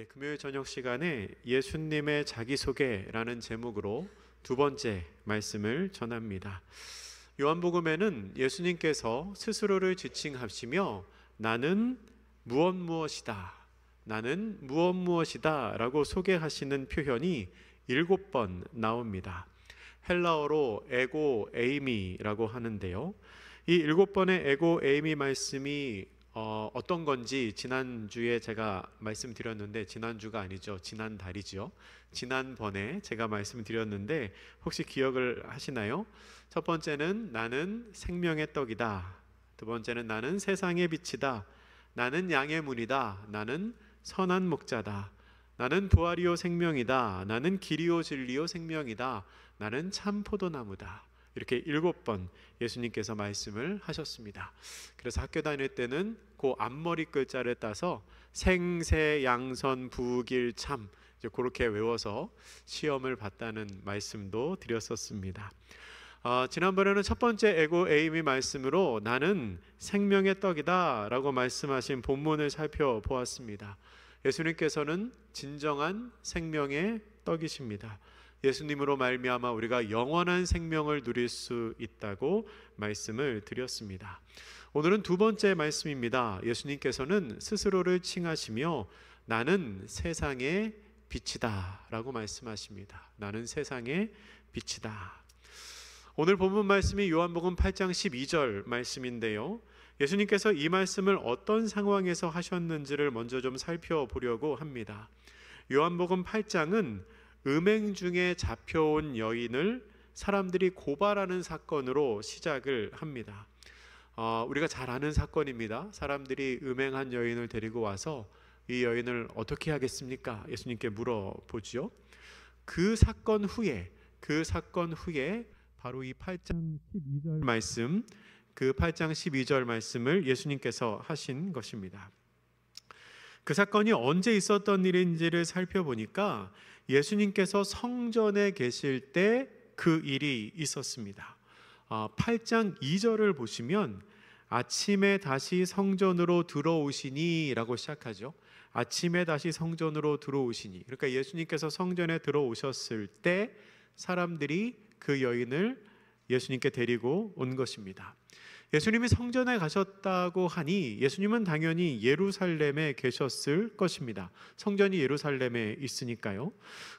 금요일 저녁 시간에 예수님의 자기소개라는 제목으로 두 번째 말씀을 전합니다. 요한복음에는 예수님께서 스스로를 지칭하시며 나는 무엇무엇이다, 나는 무엇무엇이다 라고 소개하시는 표현이 7번 나옵니다. 헬라어로 에고 에이미라고 하는데요, 이 7번의 에고 에이미 말씀이 어떤 건지 지난주에 제가 말씀드렸는데, 지난주가 아니죠, 지난달이죠. 지난번에 제가 말씀드렸는데 혹시 기억을 하시나요? 첫 번째는 나는 생명의 떡이다. 두 번째는 나는 세상의 빛이다. 나는 양의 문이다. 나는 선한 목자다. 나는 부활이요 생명이다. 나는 길이요 진리요 생명이다. 나는 참 포도나무다. 이렇게 7번 예수님께서 말씀을 하셨습니다. 그래서 학교 다닐 때는 그 앞머리 글자를 따서 생세 양선 부길 참, 이제 그렇게 외워서 시험을 봤다는 말씀도 드렸었습니다. 지난번에는 첫 번째 에고 에이미 말씀으로 나는 생명의 떡이다 라고 말씀하신 본문을 살펴보았습니다. 예수님께서는 진정한 생명의 떡이십니다. 예수님으로 말미암아 우리가 영원한 생명을 누릴 수 있다고 말씀을 드렸습니다. 오늘은 두 번째 말씀입니다. 예수님께서는 스스로를 칭하시며 나는 세상의 빛이다 라고 말씀하십니다. 나는 세상의 빛이다. 오늘 본문 말씀이 요한복음 8장 12절 말씀인데요, 예수님께서 이 말씀을 어떤 상황에서 하셨는지를 먼저 좀 살펴보려고 합니다. 요한복음 8장은 음행 중에 잡혀온 여인을 사람들이 고발하는 사건으로 시작을 합니다. 우리가 잘 아는 사건입니다. 사람들이 음행한 여인을 데리고 와서 이 여인을 어떻게 하겠습니까? 예수님께 물어보죠. 그 사건 후에 바로 이 8장 12절 말씀, 그 8장 12절 말씀을 예수님께서 하신 것입니다. 그 사건이 언제 있었던 일인지를 살펴보니까 예수님께서 성전에 계실 때 그 일이 있었습니다. 8장 2절을 보시면 아침에 다시 성전으로 들어오시니 라고 시작하죠. 아침에 다시 성전으로 들어오시니, 그러니까 예수님께서 성전에 들어오셨을 때 사람들이 그 여인을 예수님께 데리고 온 것입니다. 예수님이 성전에 가셨다고 하니 예수님은 당연히 예루살렘에 계셨을 것입니다. 성전이 예루살렘에 있으니까요.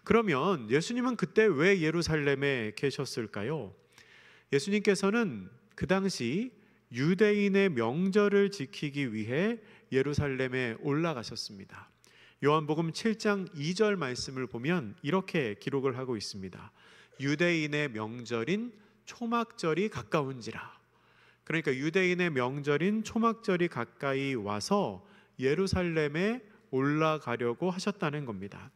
그러면 예수님은 그때 왜 예루살렘에 계셨을까요? 예수님께서는 그 당시 유대인의 명절을 지키기 위해 예루살렘에 올라가셨습니다. 요한복음 7장 2절 말씀을 보면 이렇게 기록을 하고 있습니다. 유대인의 명절인 초막절이 가까운지라. 그러니까 유대인의 명절인 초막절이 가까이 와서 예루살렘에 올라가려고 하셨다는 겁니다.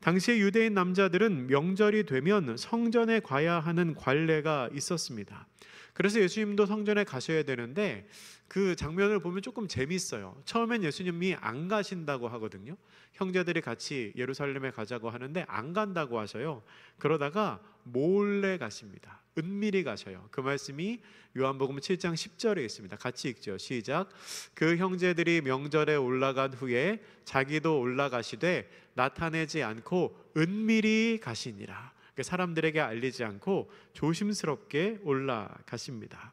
당시의 유대인 남자들은 명절이 되면 성전에 가야 하는 관례가 있었습니다. 그래서 예수님도 성전에 가셔야 되는데 그 장면을 보면 조금 재밌어요. 처음엔 예수님이 안 가신다고 하거든요. 형제들이 같이 예루살렘에 가자고 하는데 안 간다고 하셔요. 그러다가 몰래 가십니다. 은밀히 가셔요. 그 말씀이 요한복음 7장 10절에 있습니다. 같이 읽죠. 시작. 그 형제들이 명절에 올라간 후에 자기도 올라가시되 나타내지 않고 은밀히 가시니라. 사람들에게 알리지 않고 조심스럽게 올라가십니다.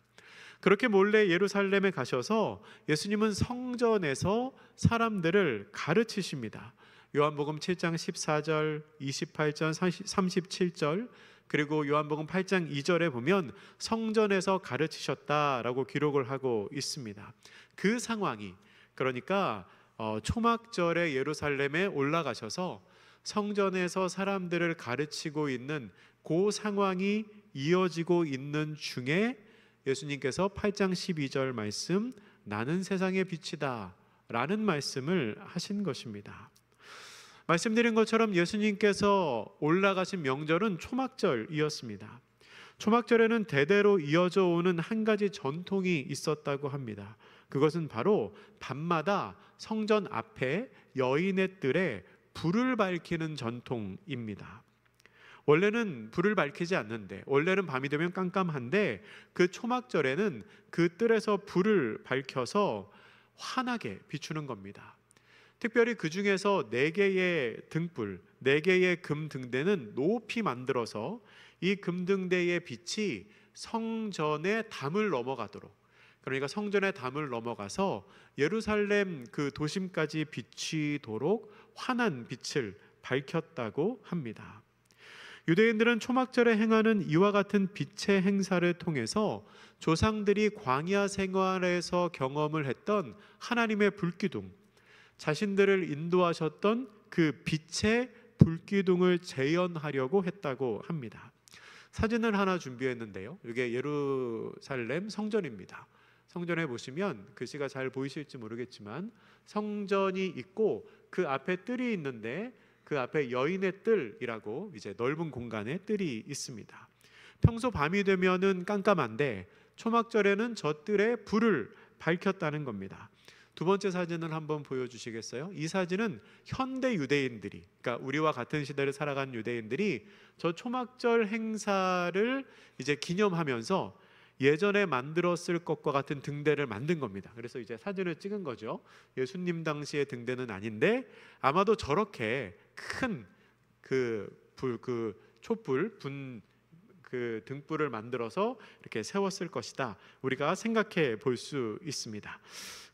그렇게 몰래 예루살렘에 가셔서 예수님은 성전에서 사람들을 가르치십니다. 요한복음 7장 14절, 28절, 37절, 그리고 요한복음 8장 2절에 보면 성전에서 가르치셨다라고 기록을 하고 있습니다. 그 상황이, 그러니까 초막절에 예루살렘에 올라가셔서 성전에서 사람들을 가르치고 있는 그 상황이 이어지고 있는 중에 예수님께서 8장 12절 말씀, 나는 세상의 빛이다 라는 말씀을 하신 것입니다. 말씀드린 것처럼 예수님께서 올라가신 명절은 초막절이었습니다. 초막절에는 대대로 이어져 오는 한 가지 전통이 있었다고 합니다. 그것은 바로 밤마다 성전 앞에 여인의 뜰에 불을 밝히는 전통입니다. 원래는 불을 밝히지 않는데, 원래는 밤이 되면 깜깜한데 그 초막절에는 그 뜰에서 불을 밝혀서 환하게 비추는 겁니다. 특별히 그 중에서 4개의 등불, 4개의 금 등대는 높이 만들어서 이 금등대의 빛이 성전의 담을 넘어가도록, 그러니까 성전의 담을 넘어가서 예루살렘 그 도심까지 비치도록 환한 빛을 밝혔다고 합니다. 유대인들은 초막절에 행하는 이와 같은 빛의 행사를 통해서 조상들이 광야 생활에서 경험을 했던 하나님의 불기둥, 자신들을 인도하셨던 그 빛의 불기둥을 재현하려고 했다고 합니다. 사진을 하나 준비했는데요. 이게 예루살렘 성전입니다. 성전에 보시면 글씨가 잘 보이실지 모르겠지만 성전이 있고 그 앞에 뜰이 있는데 그 앞에 여인의 뜰이라고 이제 넓은 공간에 뜰이 있습니다. 평소 밤이 되면은 깜깜한데 초막절에는 저 뜰에 불을 밝혔다는 겁니다. 두 번째 사진을 한번 보여주시겠어요? 이 사진은 현대 유대인들이, 그러니까 우리와 같은 시대를 살아간 유대인들이 저 초막절 행사를 이제 기념하면서 예전에 만들었을 것과 같은 등대를 만든 겁니다. 그래서 이제 사진을 찍은 거죠. 예수님 당시의 등대는 아닌데 아마도 저렇게 큰 그 촛불 그 등불을 만들어서 이렇게 세웠을 것이다. 우리가 생각해 볼 수 있습니다.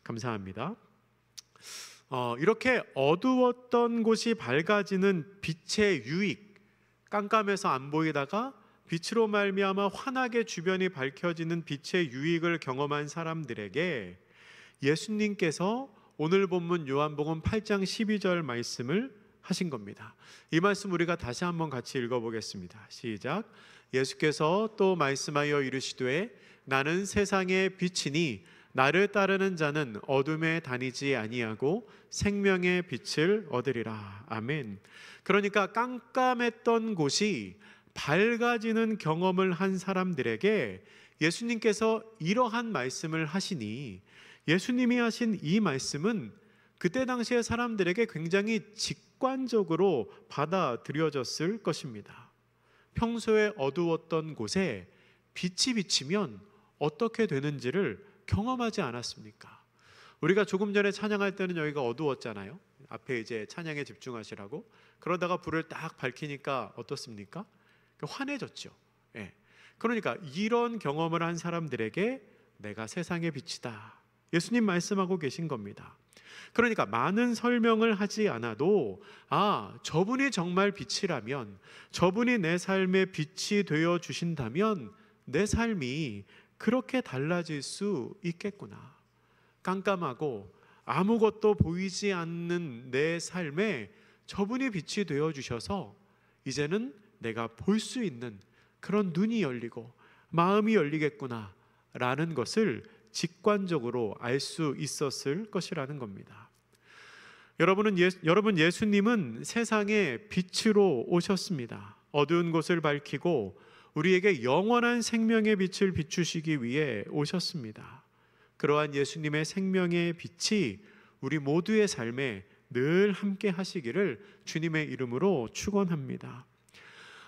감사합니다. 이렇게 어두웠던 곳이 밝아지는 빛의 유익, 깜깜해서 안 보이다가 빛으로 말미암아 환하게 주변이 밝혀지는 빛의 유익을 경험한 사람들에게 예수님께서 오늘 본문 요한복음 8장 12절 말씀을 하신 겁니다. 이 말씀 우리가 다시 한번 같이 읽어보겠습니다. 시작. 예수께서 또 말씀하여 이르시되 나는 세상의 빛이니 나를 따르는 자는 어둠에 다니지 아니하고 생명의 빛을 얻으리라. 아멘. 그러니까 깜깜했던 곳이 밝아지는 경험을 한 사람들에게 예수님께서 이러한 말씀을 하시니 예수님이 하신 이 말씀은 그때 당시의 사람들에게 굉장히 직관적으로 받아들여졌을 것입니다. 평소에 어두웠던 곳에 빛이 비치면 어떻게 되는지를 경험하지 않았습니까? 우리가 조금 전에 찬양할 때는 여기가 어두웠잖아요. 앞에 이제 찬양에 집중하시라고. 그러다가 불을 딱 밝히니까 어떻습니까? 환해졌죠. 예. 그러니까 이런 경험을 한 사람들에게 내가 세상의 빛이다. 예수님 말씀하고 계신 겁니다. 그러니까 많은 설명을 하지 않아도 저분이 정말 빛이라면, 저분이 내 삶의 빛이 되어 주신다면 내 삶이 그렇게 달라질 수 있겠구나. 깜깜하고 아무것도 보이지 않는 내 삶에 저분이 빛이 되어 주셔서 이제는 내가 볼 수 있는 그런 눈이 열리고 마음이 열리겠구나 라는 것을 직관적으로 알 수 있었을 것이라는 겁니다. 여러분 예수님은 세상에 빛으로 오셨습니다. 어두운 곳을 밝히고 우리에게 영원한 생명의 빛을 비추시기 위해 오셨습니다. 그러한 예수님의 생명의 빛이 우리 모두의 삶에 늘 함께 하시기를 주님의 이름으로 축원합니다.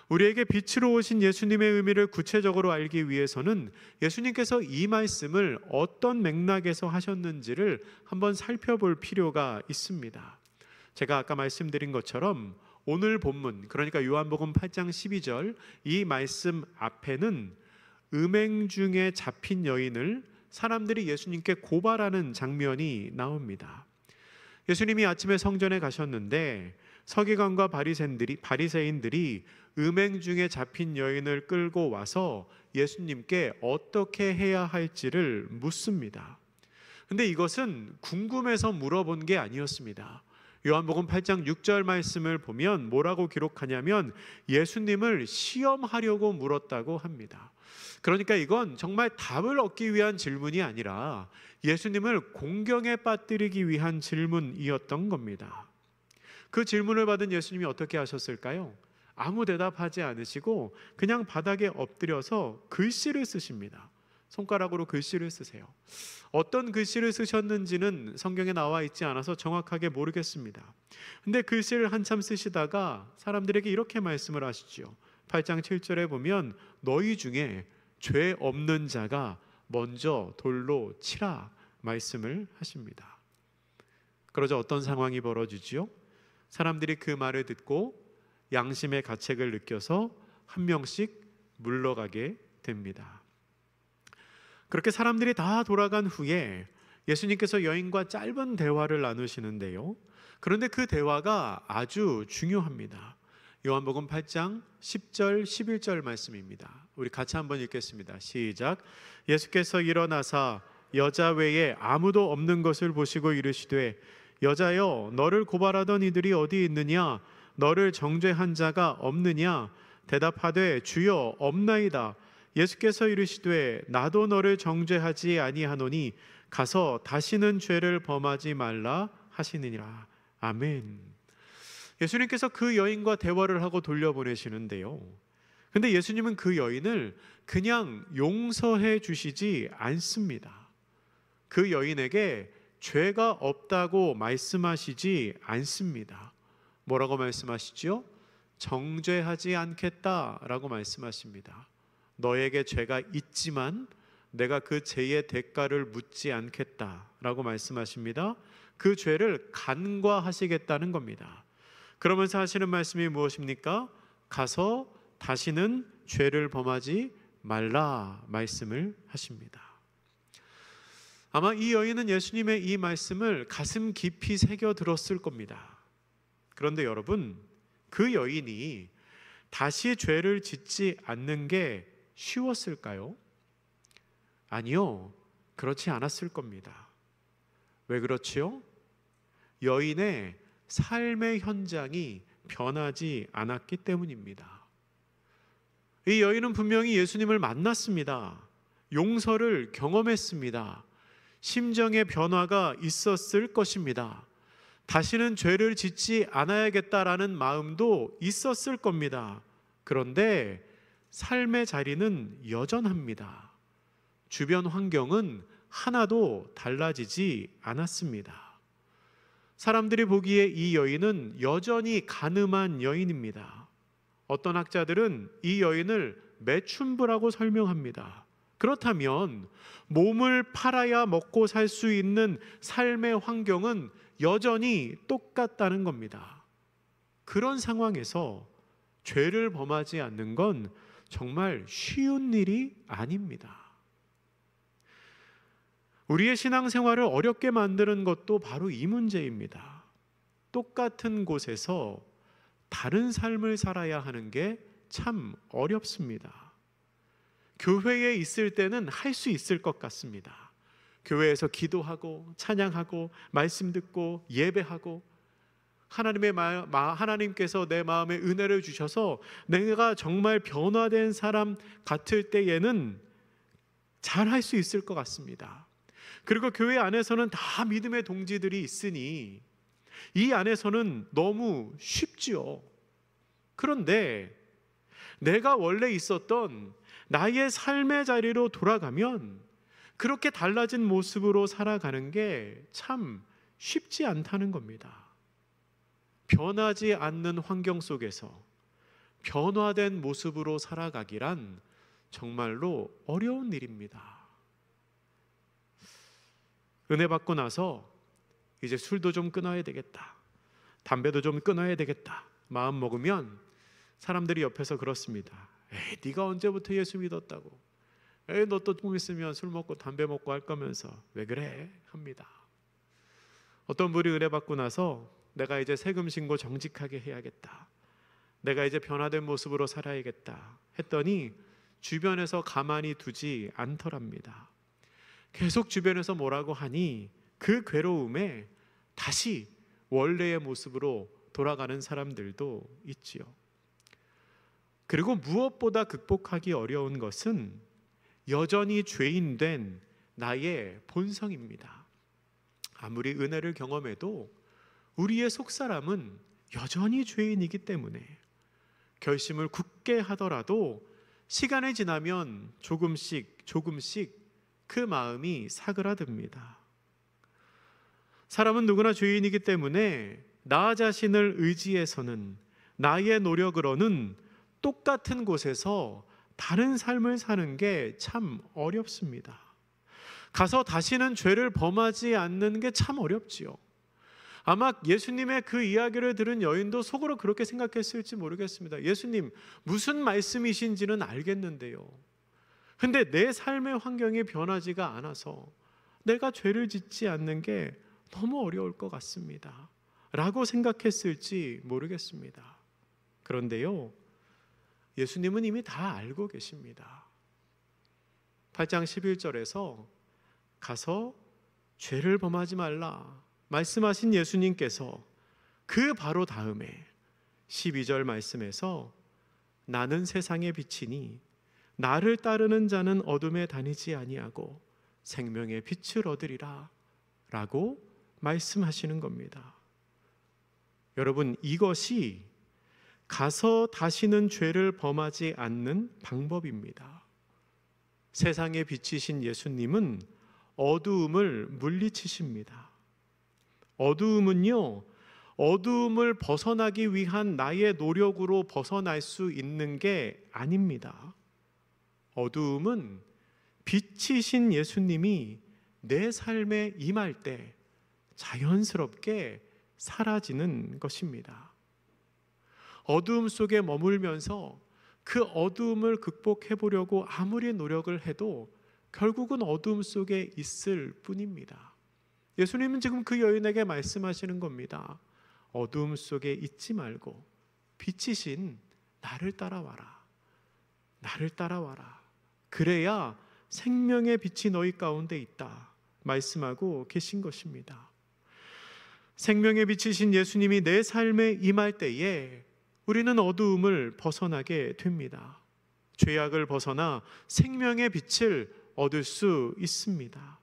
우리에게 빛으로 오신 예수님의 의미를 구체적으로 알기 위해서는 예수님께서 이 말씀을 어떤 맥락에서 하셨는지를 한번 살펴볼 필요가 있습니다. 제가 아까 말씀드린 것처럼 오늘 본문, 그러니까 요한복음 8장 12절 이 말씀 앞에는 음행 중에 잡힌 여인을 사람들이 예수님께 고발하는 장면이 나옵니다. 예수님이 아침에 성전에 가셨는데 서기관과 바리새인들이 음행 중에 잡힌 여인을 끌고 와서 예수님께 어떻게 해야 할지를 묻습니다. 근데 이것은 궁금해서 물어본 게 아니었습니다. 요한복음 8장 6절 말씀을 보면 뭐라고 기록하냐면 예수님을 시험하려고 물었다고 합니다. 그러니까 이건 정말 답을 얻기 위한 질문이 아니라 예수님을 공경에 빠뜨리기 위한 질문이었던 겁니다. 그 질문을 받은 예수님이 어떻게 하셨을까요? 아무 대답하지 않으시고 그냥 바닥에 엎드려서 글씨를 쓰십니다. 손가락으로 글씨를 쓰세요. 어떤 글씨를 쓰셨는지는 성경에 나와 있지 않아서 정확하게 모르겠습니다. 근데 글씨를 한참 쓰시다가 사람들에게 이렇게 말씀을 하시죠. 8장 7절에 보면 너희 중에 죄 없는 자가 먼저 돌로 치라 말씀을 하십니다. 그러자 어떤 상황이 벌어지지요? 사람들이 그 말을 듣고 양심의 가책을 느껴서 한 명씩 물러가게 됩니다. 그렇게 사람들이 다 돌아간 후에 예수님께서 여인과 짧은 대화를 나누시는데요. 그런데 그 대화가 아주 중요합니다. 요한복음 8장 10절 11절 말씀입니다. 우리 같이 한번 읽겠습니다. 시작. 예수께서 일어나사 여자 외에 아무도 없는 것을 보시고 이르시되 여자여 너를 고발하던 이들이 어디 있느냐? 너를 정죄한 자가 없느냐? 대답하되 주여 없나이다. 예수께서 이르시되 나도 너를 정죄하지 아니하노니 가서 다시는 죄를 범하지 말라 하시느니라. 아멘. 예수님께서 그 여인과 대화를 하고 돌려보내시는데요. 근데 예수님은 그 여인을 그냥 용서해 주시지 않습니다. 그 여인에게 죄가 없다고 말씀하시지 않습니다. 뭐라고 말씀하시죠? 정죄하지 않겠다라고 말씀하십니다. 너에게 죄가 있지만 내가 그 죄의 대가를 묻지 않겠다라고 말씀하십니다. 그 죄를 간과하시겠다는 겁니다. 그러면서 하시는 말씀이 무엇입니까? 가서 다시는 죄를 범하지 말라 말씀을 하십니다. 아마 이 여인은 예수님의 이 말씀을 가슴 깊이 새겨 들었을 겁니다. 그런데 여러분, 그 여인이 다시 죄를 짓지 않는 게 쉬웠을까요? 아니요, 그렇지 않았을 겁니다. 왜 그렇지요? 여인의 삶의 현장이 변하지 않았기 때문입니다. 이 여인은 분명히 예수님을 만났습니다. 용서를 경험했습니다. 심정의 변화가 있었을 것입니다. 다시는 죄를 짓지 않아야겠다라는 마음도 있었을 겁니다. 그런데 삶의 자리는 여전합니다. 주변 환경은 하나도 달라지지 않았습니다. 사람들이 보기에 이 여인은 여전히 가늠한 여인입니다. 어떤 학자들은 이 여인을 매춘부라고 설명합니다. 그렇다면 몸을 팔아야 먹고 살 수 있는 삶의 환경은 여전히 똑같다는 겁니다. 그런 상황에서 죄를 범하지 않는 건 정말 쉬운 일이 아닙니다. 우리의 신앙생활을 어렵게 만드는 것도 바로 이 문제입니다. 똑같은 곳에서 다른 삶을 살아야 하는 게 참 어렵습니다. 교회에 있을 때는 할 수 있을 것 같습니다. 교회에서 기도하고 찬양하고 말씀 듣고 예배하고 하나님께서 내 마음에 은혜를 주셔서 내가 정말 변화된 사람 같을 때에는 잘 할 수 있을 것 같습니다. 그리고 교회 안에서는 다 믿음의 동지들이 있으니 이 안에서는 너무 쉽지요. 그런데 내가 원래 있었던 나의 삶의 자리로 돌아가면 그렇게 달라진 모습으로 살아가는 게 참 쉽지 않다는 겁니다. 변하지 않는 환경 속에서 변화된 모습으로 살아가기란 정말로 어려운 일입니다. 은혜 받고 나서 이제 술도 좀 끊어야 되겠다, 담배도 좀 끊어야 되겠다 마음 먹으면 사람들이 옆에서 그렇습니다. 에이, 네가 언제부터 예수 믿었다고? 에이, 너 또 좀 있으면 술 먹고 담배 먹고 할 거면서 왜 그래? 합니다. 어떤 분이 은혜 받고 나서 내가 이제 세금 신고 정직하게 해야겠다, 내가 이제 변화된 모습으로 살아야겠다 했더니 주변에서 가만히 두지 않더랍니다. 계속 주변에서 뭐라고 하니 그 괴로움에 다시 원래의 모습으로 돌아가는 사람들도 있지요. 그리고 무엇보다 극복하기 어려운 것은 여전히 죄인된 나의 본성입니다. 아무리 은혜를 경험해도 우리의 속사람은 여전히 죄인이기 때문에 결심을 굳게 하더라도 시간이 지나면 조금씩 그 마음이 사그라듭니다. 사람은 누구나 죄인이기 때문에 나 자신을 의지해서는, 나의 노력으로는 똑같은 곳에서 다른 삶을 사는 게 참 어렵습니다. 가서 다시는 죄를 범하지 않는 게 참 어렵지요. 아마 예수님의 그 이야기를 들은 여인도 속으로 그렇게 생각했을지 모르겠습니다. 예수님, 무슨 말씀이신지는 알겠는데요, 근데 내 삶의 환경이 변하지가 않아서 내가 죄를 짓지 않는 게 너무 어려울 것 같습니다 라고 생각했을지 모르겠습니다. 그런데요, 예수님은 이미 다 알고 계십니다. 8장 11절에서 가서 죄를 범하지 말라 말씀하신 예수님께서 그 바로 다음에 12절 말씀에서 나는 세상의 빛이니 나를 따르는 자는 어둠에 다니지 아니하고 생명의 빛을 얻으리라 라고 말씀하시는 겁니다. 여러분, 이것이 가서 다시는 죄를 범하지 않는 방법입니다. 세상의 빛이신 예수님은 어두움을 물리치십니다. 어두움은요, 어두움을 벗어나기 위한 나의 노력으로 벗어날 수 있는 게 아닙니다. 어두움은 빛이신 예수님이 내 삶에 임할 때 자연스럽게 사라지는 것입니다. 어두움 속에 머물면서 그 어두움을 극복해 보려고 아무리 노력을 해도 결국은 어두움 속에 있을 뿐입니다. 예수님은 지금 그 여인에게 말씀하시는 겁니다. 어두움 속에 있지 말고 빛이신 나를 따라와라. 나를 따라와라. 그래야 생명의 빛이 너희 가운데 있다 말씀하고 계신 것입니다. 생명의 빛이신 예수님이 내 삶에 임할 때에 우리는 어두움을 벗어나게 됩니다. 죄악을 벗어나 생명의 빛을 얻을 수 있습니다.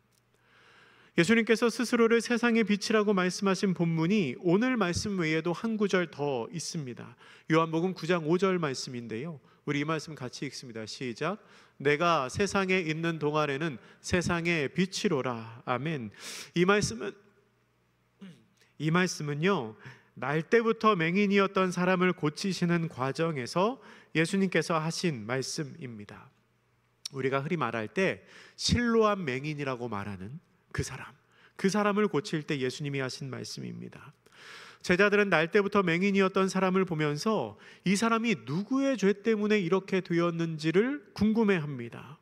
예수님께서 스스로를 세상의 빛이라고 말씀하신 본문이 오늘 말씀 외에도 한 구절 더 있습니다. 요한복음 9장 5절 말씀인데요, 우리 이 말씀 같이 읽습니다. 시작. 내가 세상에 있는 동안에는 세상의 빛이로라. 아멘. 이 말씀은요, 날 때부터 맹인이었던 사람을 고치시는 과정에서 예수님께서 하신 말씀입니다. 우리가 흔히 말할 때 실로암 맹인이라고 말하는 그 사람을 고칠 때 예수님이 하신 말씀입니다. 제자들은 날 때부터 맹인이었던 사람을 보면서 이 사람이 누구의 죄 때문에 이렇게 되었는지를 궁금해합니다.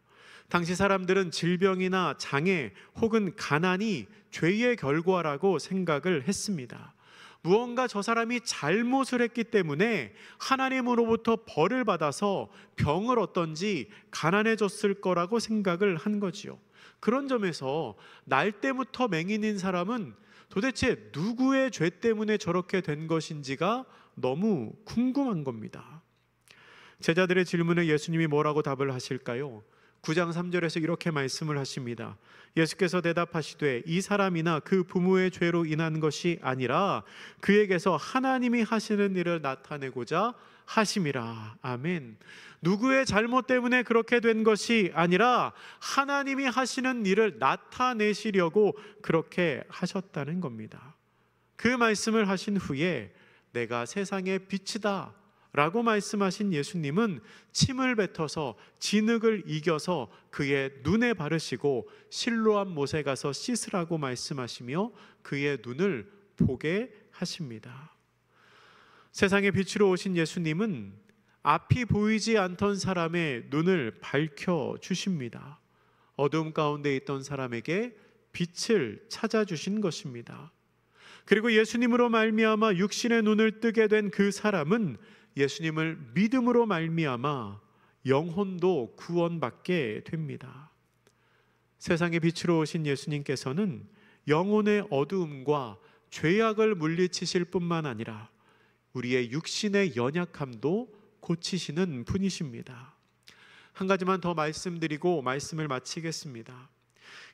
당시 사람들은 질병이나 장애 혹은 가난이 죄의 결과라고 생각을 했습니다. 무언가 저 사람이 잘못을 했기 때문에 하나님으로부터 벌을 받아서 병을 얻던지 가난해졌을 거라고 생각을 한 거지요. 그런 점에서 날 때부터 맹인인 사람은 도대체 누구의 죄 때문에 저렇게 된 것인지가 너무 궁금한 겁니다. 제자들의 질문에 예수님이 뭐라고 답을 하실까요? 9장 3절에서 이렇게 말씀을 하십니다. 예수께서 대답하시되 이 사람이나 그 부모의 죄로 인한 것이 아니라 그에게서 하나님이 하시는 일을 나타내고자 하심이라. 아멘. 누구의 잘못 때문에 그렇게 된 것이 아니라 하나님이 하시는 일을 나타내시려고 그렇게 하셨다는 겁니다. 그 말씀을 하신 후에 내가 세상의 빛이다 라고 말씀하신 예수님은 침을 뱉어서 진흙을 이겨서 그의 눈에 바르시고 실로암 못에 가서 씻으라고 말씀하시며 그의 눈을 보게 하십니다. 세상의 빛으로 오신 예수님은 앞이 보이지 않던 사람의 눈을 밝혀주십니다. 어두움 가운데 있던 사람에게 빛을 찾아주신 것입니다. 그리고 예수님으로 말미암아 육신의 눈을 뜨게 된 그 사람은 예수님을 믿음으로 말미암아 영혼도 구원받게 됩니다. 세상의 빛으로 오신 예수님께서는 영혼의 어두움과 죄악을 물리치실 뿐만 아니라 우리의 육신의 연약함도 고치시는 분이십니다. 한 가지만 더 말씀드리고 말씀을 마치겠습니다.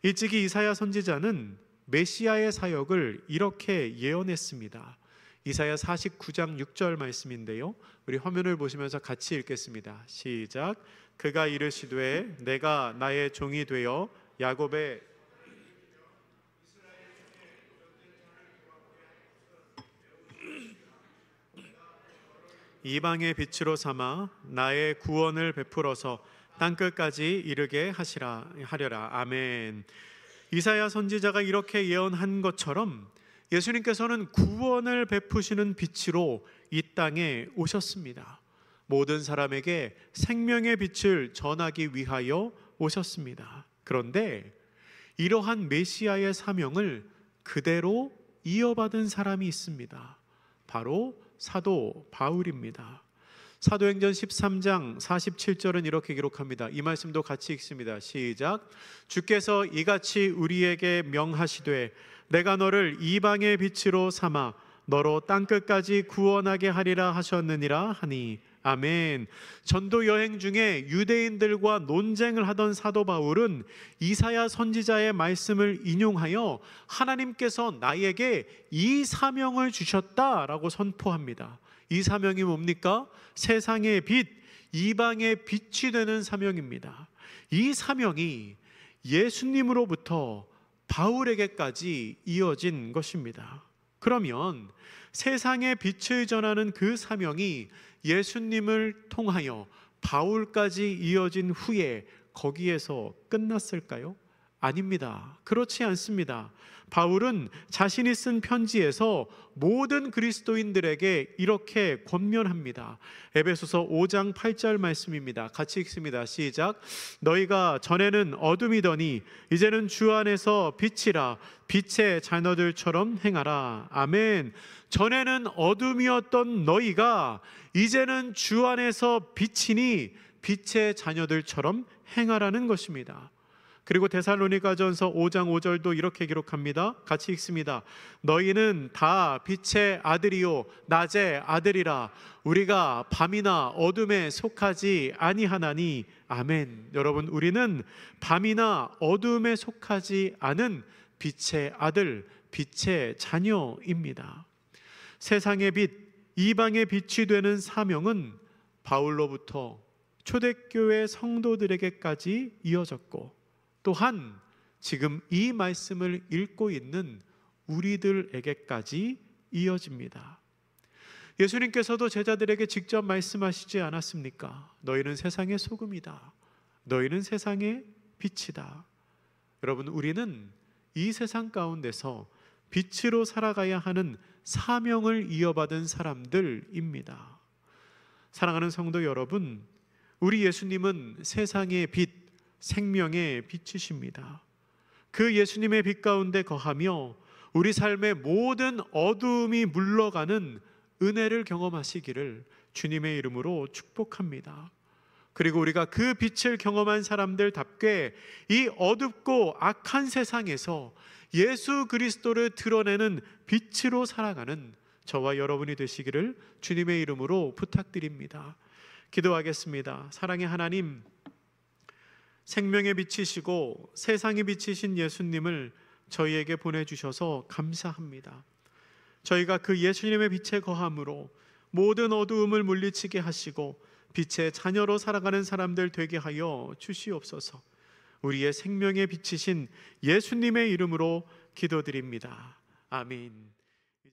일찍이 이사야 선지자는 메시아의 사역을 이렇게 예언했습니다. 이사야 49장 6절 말씀인데요, 우리 화면을 보시면서 같이 읽겠습니다. 시작. 그가 이르시되 내가 나의 종이 되어 야곱의 이방의 빛으로 삼아 나의 구원을 베풀어서 땅끝까지 이르게 하려라. 아멘. 이사야 선지자가 이렇게 예언한 것처럼 예수님께서는 구원을 베푸시는 빛으로 이 땅에 오셨습니다. 모든 사람에게 생명의 빛을 전하기 위하여 오셨습니다. 그런데 이러한 메시아의 사명을 그대로 이어받은 사람이 있습니다. 바로 사도 바울입니다. 사도행전 13장 47절은 이렇게 기록합니다. 이 말씀도 같이 읽습니다. 시작. 주께서 이같이 우리에게 명하시되 내가 너를 이방의 빛으로 삼아 너로 땅끝까지 구원하게 하리라 하셨느니라 하니. 아멘. 전도 여행 중에 유대인들과 논쟁을 하던 사도 바울은 이사야 선지자의 말씀을 인용하여 하나님께서 나에게 이 사명을 주셨다라고 선포합니다. 이 사명이 뭡니까? 세상의 빛, 이방의 빛이 되는 사명입니다. 이 사명이 예수님으로부터 바울에게까지 이어진 것입니다. 그러면 세상의 빛을 전하는 그 사명이 예수님을 통하여 바울까지 이어진 후에 거기에서 끝났을까요? 아닙니다. 그렇지 않습니다. 바울은 자신이 쓴 편지에서 모든 그리스도인들에게 이렇게 권면합니다. 에베소서 5장 8절 말씀입니다. 같이 읽습니다. 시작. 너희가 전에는 어둠이더니 이제는 주 안에서 빛이라 빛의 자녀들처럼 행하라. 아멘. 전에는 어둠이었던 너희가 이제는 주 안에서 빛이니 빛의 자녀들처럼 행하라는 것입니다. 그리고 데살로니가전서 5장 5절도 이렇게 기록합니다. 같이 읽습니다. 너희는 다 빛의 아들이요 낮의 아들이라. 우리가 밤이나 어둠에 속하지 아니하나니. 아멘. 여러분, 우리는 밤이나 어둠에 속하지 않은 빛의 아들, 빛의 자녀입니다. 세상의 빛, 이방의 빛이 되는 사명은 바울로부터 초대교회 성도들에게까지 이어졌고, 또한 지금 이 말씀을 읽고 있는 우리들에게까지 이어집니다. 예수님께서도 제자들에게 직접 말씀하시지 않았습니까? 너희는 세상의 소금이다. 너희는 세상의 빛이다. 여러분, 우리는 이 세상 가운데서 빛으로 살아가야 하는 사명을 이어받은 사람들입니다. 사랑하는 성도 여러분, 우리 예수님은 세상의 빛, 생명의 빛이십니다. 그 예수님의 빛 가운데 거하며 우리 삶의 모든 어두움이 물러가는 은혜를 경험하시기를 주님의 이름으로 축복합니다. 그리고 우리가 그 빛을 경험한 사람들답게 이 어둡고 악한 세상에서 예수 그리스도를 드러내는 빛으로 살아가는 저와 여러분이 되시기를 주님의 이름으로 부탁드립니다. 기도하겠습니다. 사랑의 하나님, 생명의 빛이시고 세상의 빛이신 예수님을 저희에게 보내주셔서 감사합니다. 저희가 그 예수님의 빛에 거함으로 모든 어두움을 물리치게 하시고 빛의 자녀로 살아가는 사람들 되게 하여 주시옵소서. 우리의 생명의 빛이신 예수님의 이름으로 기도드립니다. 아멘.